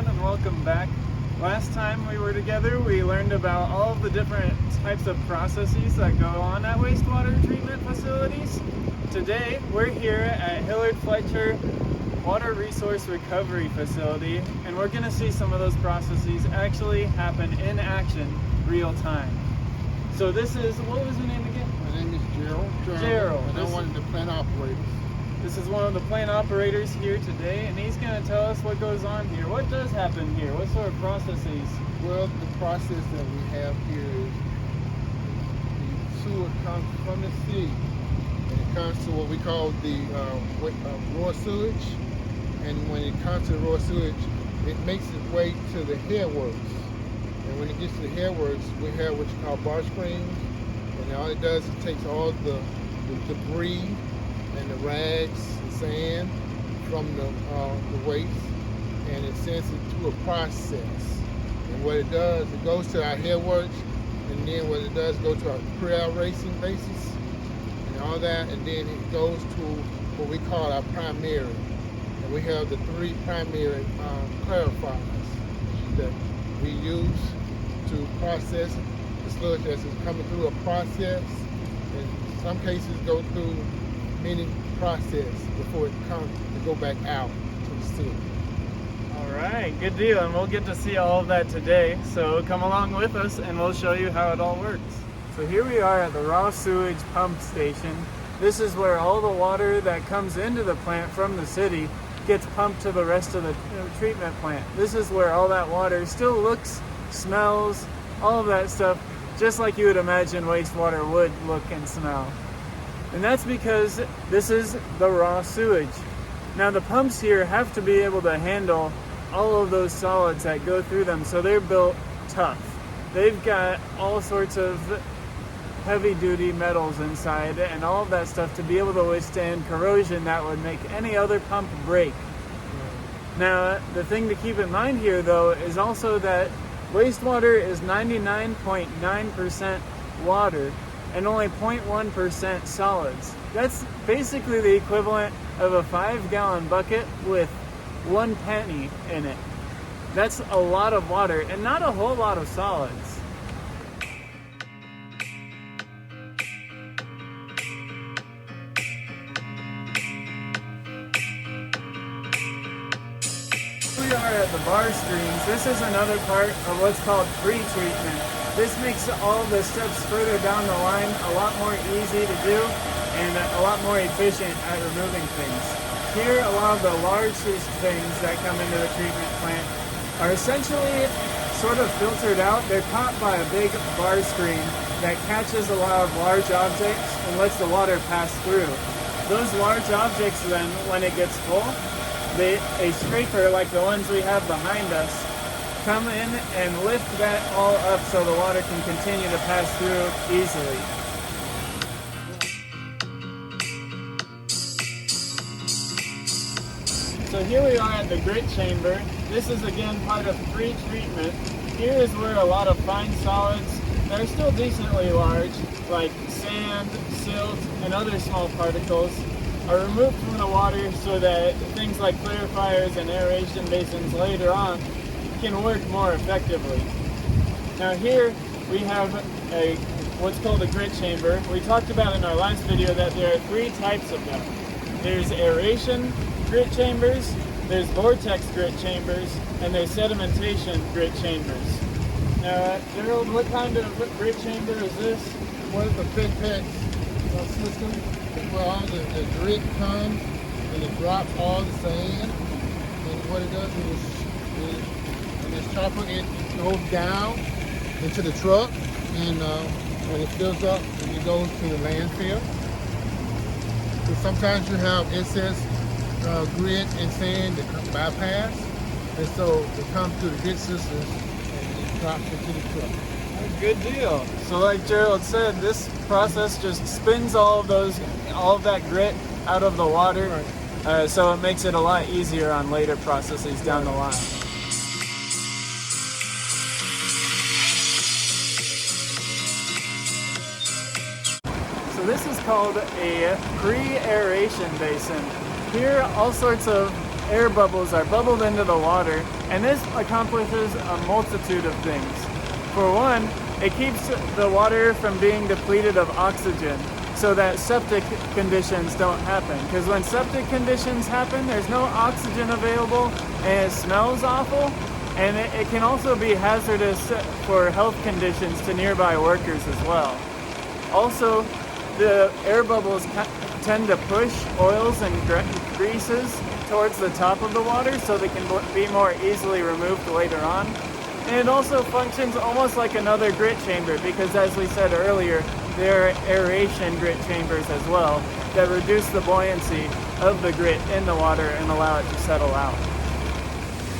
everyone, and welcome back. Last time we were together, we learned about all of the different types of processes that go on at wastewater treatment facilities. Today, we're here at Hillard Fletcher Water Resource Recovery Facility, and we're going to see some of those processes actually happen in action, real time. So this is, what was your name again? My name is Gerald. Gerald. And I'm one of the plant operators. This is one of the plant operators here today, and he's going to tell us what goes on here. What does happen here? What sort of processes? Well, the process that we have here is the sewer comes from the city, and it comes to what we call the raw sewage. And when it comes to the raw sewage, it makes its way to the headworks. And when it gets to the headworks, we have what you call bar springs, and all it does is takes all the debris and the rags and sand from the waste, and it sends it to a process. And what it does, it goes to our headworks, and then what it does, go to our PreAeration Basin and all that, and then it goes to what we call our primary. And we have the three primary clarifiers that we use to process the sludge as it's coming through a process. In some cases, go through many process before it comes to go back out to the sewer. All right, good deal, and we'll get to see all of that today. So come along with us and we'll show you how it all works. So here we are at the raw sewage pump station. This is where all the water that comes into the plant from the city gets pumped to the rest of the treatment plant. This is where all that water still looks, smells, all of that stuff, just like you would imagine wastewater would look and smell. And that's because this is the raw sewage. Now the pumps here have to be able to handle all of those solids that go through them, so they're built tough. They've got all sorts of heavy duty metals inside and all of that stuff to be able to withstand corrosion that would make any other pump break. Now the thing to keep in mind here though is also that wastewater is 99.9% water and only 0.1% solids. That's basically the equivalent of a 5-gallon bucket with 1 penny in it. That's a lot of water and not a whole lot of solids. We are at the bar streams. This is another part of what's called pre-treatment. This makes all the steps further down the line a lot more easy to do and a lot more efficient at removing things. Here, a lot of the largest things that come into the treatment plant are essentially sort of filtered out. They're caught by a big bar screen that catches a lot of large objects and lets the water pass through. Those large objects then, when it gets full, a scraper like the ones we have behind us come in and lift that all up so the water can continue to pass through easily. So here we are at the grit chamber. This is again part of pre-treatment. Here is where a lot of fine solids that are still decently large, like sand, silt, and other small particles, are removed from the water so that things like clarifiers and aeration basins later on can work more effectively. Now here we have what's called a grit chamber. We talked about in our last video that there are 3 types of them. There's aeration grit chambers, there's vortex grit chambers, and there's sedimentation grit chambers. Now Gerald, what kind of grit chamber is this? What is the pipette system? Where all the grit comes and it drops all the sand, and what it does is this chopper, it goes down into the truck, and when it fills up, it goes to the landfill. So sometimes you have excess grit and sand that come bypass, and so it comes through the grit system and it drops into the truck. Good deal. So like Gerald said, this process just spins all of that grit out of the water, right. So it makes it a lot easier on later processes down the line. So this is called a PreAeration Basin. Here, all sorts of air bubbles are bubbled into the water, and this accomplishes a multitude of things. For one, it keeps the water from being depleted of oxygen so that septic conditions don't happen. Because when septic conditions happen, there's no oxygen available and it smells awful, and it can also be hazardous for health conditions to nearby workers as well. Also, the air bubbles tend to push oils and greases towards the top of the water so they can be more easily removed later on. And it also functions almost like another grit chamber because, as we said earlier, there are aeration grit chambers as well that reduce the buoyancy of the grit in the water and allow it to settle out.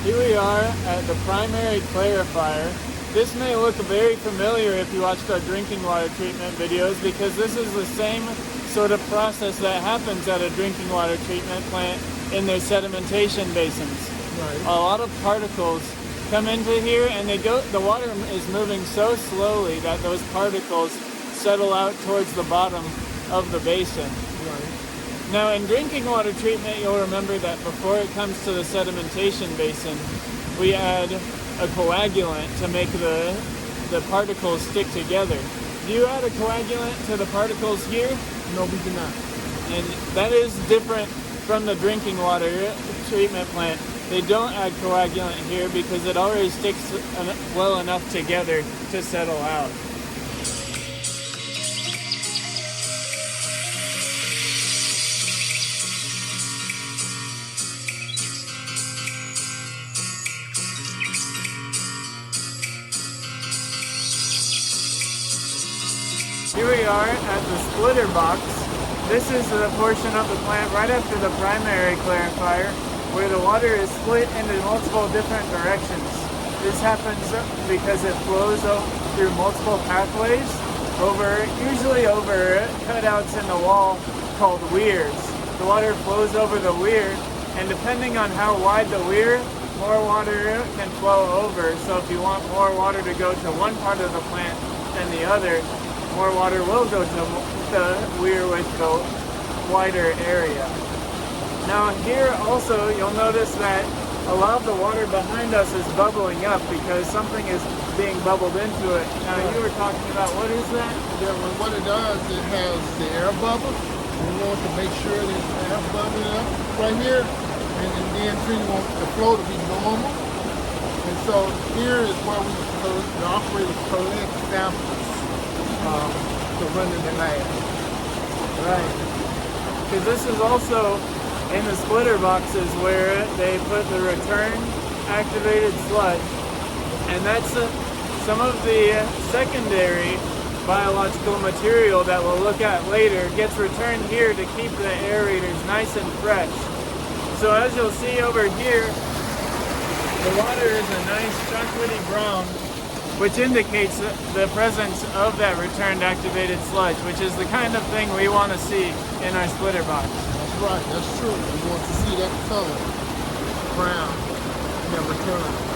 Here we are at the primary clarifier. This may look very familiar if you watched our drinking water treatment videos because this is the same sort of process that happens at a drinking water treatment plant in their sedimentation basins. Right. A lot of particles come into here and the water is moving so slowly that those particles settle out towards the bottom of the basin. Right. Now in drinking water treatment, you'll remember that before it comes to the sedimentation basin, we add a coagulant to make the particles stick together. Do you add a coagulant to the particles here? No, we do not. And that is different from the drinking water treatment plant. They don't add coagulant here because it already sticks well enough together to settle out. Here we are at the splitter box. This is the portion of the plant right after the primary clarifier where the water is split into multiple different directions. This happens because it flows through multiple pathways usually over cutouts in the wall called weirs. The water flows over the weir, and depending on how wide the weir, more water can flow over. So if you want more water to go to one part of the plant than the other, more water will go to the weir with the wider area. Now here also you'll notice that a lot of the water behind us is bubbling up because something is being bubbled into it. Now you were talking about, what is that? Yeah, well, what it does, it has the air bubble. We want to make sure there's air bubbling up right here, and then too, you want the flow to be normal. And so here is where the operators collect samples to run in the lab. Right. Because this is also in the splitter boxes where they put the return activated sludge, and that's some of the secondary biological material that we'll look at later gets returned here to keep the aerators nice and fresh. So as you'll see over here, the water is a nice chocolatey brown, which indicates the presence of that returned activated sludge, which is the kind of thing we want to see in our splitter box. That's right, that's true. We want to see that color, brown, in that return.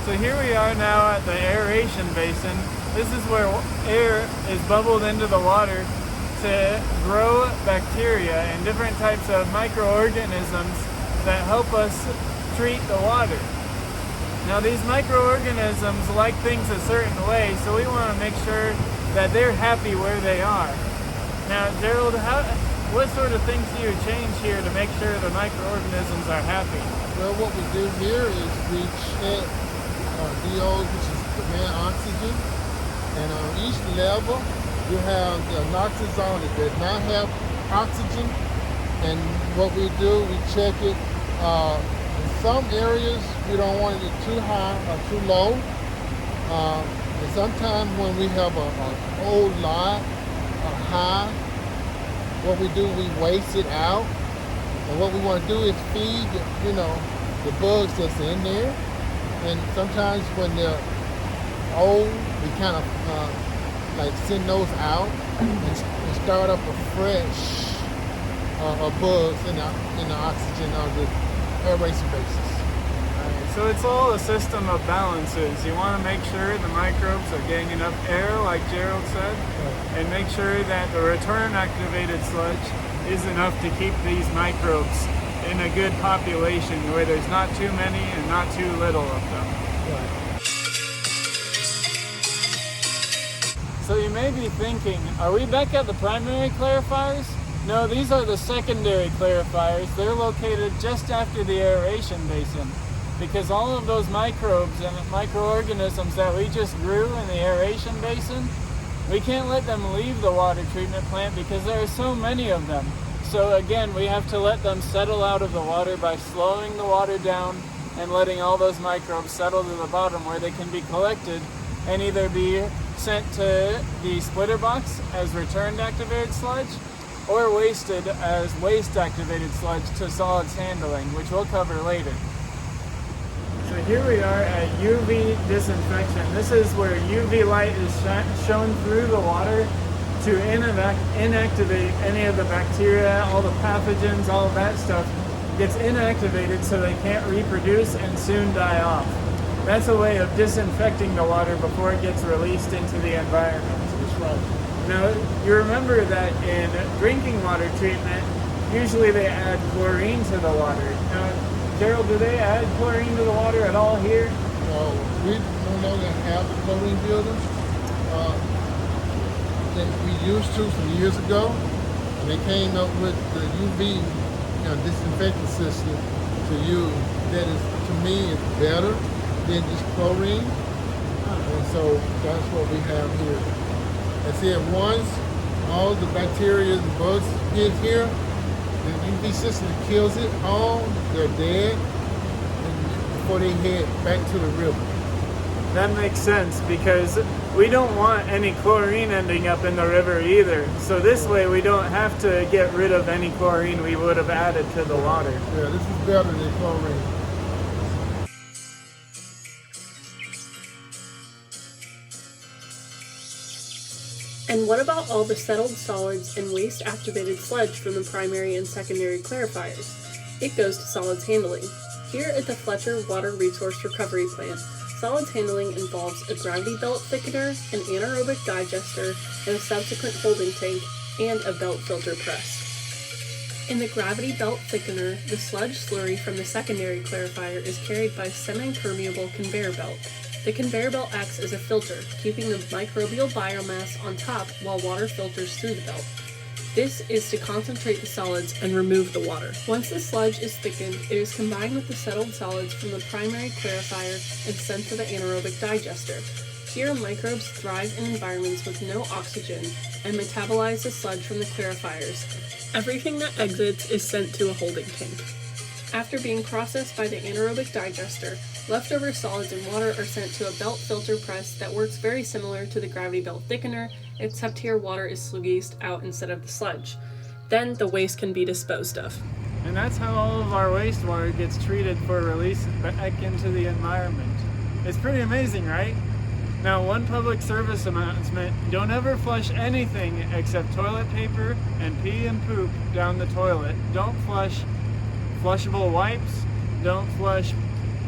So here we are now at the aeration basin. This is where air is bubbled into the water to grow bacteria and different types of microorganisms that help us treat the water. Now these microorganisms like things a certain way, so we want to make sure that they're happy where they are. Now Gerald, what sort of things do you change here to make sure the microorganisms are happy? Well, what we do here is we check DO, which is demand oxygen, and on each level you have the noxious zone that does not have oxygen, and what we do, we check it. In some areas we don't want it too high or too low, and sometimes when we have an old lot or high, what we do, we waste it out, and what we want to do is feed the bugs that's in there. And sometimes when they're old, we kind of like send those out and start up a fresh bugs in the oxygen or aeration basis. So it's all a system of balances. You want to make sure the microbes are getting enough air, like Gerald said, and make sure that the return activated sludge is enough to keep these microbes in a good population where there's not too many and not too little of them. So you may be thinking, are we back at the primary clarifiers? No, these are the secondary clarifiers. They're located just after the aeration basin, because all of those microbes and microorganisms that we just grew in the aeration basin, we can't let them leave the water treatment plant because there are so many of them. So again, we have to let them settle out of the water by slowing the water down and letting all those microbes settle to the bottom where they can be collected and either be sent to the splitter box as returned activated sludge or wasted as waste activated sludge to solids handling, which we'll cover later. So here we are at UV disinfection. This is where UV light is shown through the water to inactivate any of the bacteria, all the pathogens, all of that stuff gets inactivated so they can't reproduce and soon die off. That's a way of disinfecting the water before it gets released into the environment. That's right. Now, you remember that in drinking water treatment, usually they add chlorine to the water. Now, Gerald, do they add chlorine to the water at all here? We no longer have the chlorine building. That we used to some years ago, and they came up with the UV disinfecting system to use. That is, to me, is better than just chlorine. And so that's what we have here. I said once all the bacteria and bugs get here, the UV system kills it all, they're dead, and before they head back to the river. That makes sense because we don't want any chlorine ending up in the river either. So this way we don't have to get rid of any chlorine we would have added to the water. Yeah, this is better than chlorine. And what about all the settled solids and waste activated sludge from the primary and secondary clarifiers? It goes to solids handling. Here at the Fletcher Water Resource Recovery Plant, solids handling involves a gravity belt thickener, an anaerobic digester, and a subsequent holding tank, and a belt filter press. In the gravity belt thickener, the sludge slurry from the secondary clarifier is carried by a semi-permeable conveyor belt. The conveyor belt acts as a filter, keeping the microbial biomass on top while water filters through the belt. This is to concentrate the solids and remove the water. Once the sludge is thickened, it is combined with the settled solids from the primary clarifier and sent to the anaerobic digester. Here, microbes thrive in environments with no oxygen and metabolize the sludge from the clarifiers. Everything that exits is sent to a holding tank. After being processed by the anaerobic digester, leftover solids and water are sent to a belt filter press that works very similar to the gravity belt thickener, except here water is squeezed out instead of the sludge. Then the waste can be disposed of. And that's how all of our wastewater gets treated for release back into the environment. It's pretty amazing, right? Now, one public service announcement: don't ever flush anything except toilet paper and pee and poop down the toilet. Don't flush flushable wipes, don't flush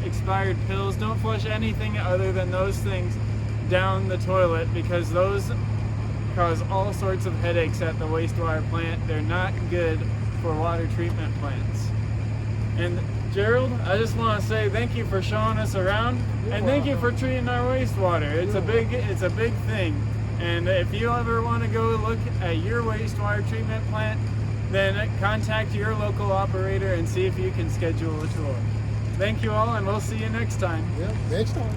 expired pills, don't flush anything other than those things down the toilet, because those cause all sorts of headaches at the wastewater plant. They're not good for water treatment plants. And Gerald, I just want to say thank you for showing us around, and thank you for treating our wastewater. It's a big thing. And if you ever want to go look at your wastewater treatment plant, then contact your local operator and see if you can schedule a tour. Thank you all, and we'll see you next time. Yeah, next time.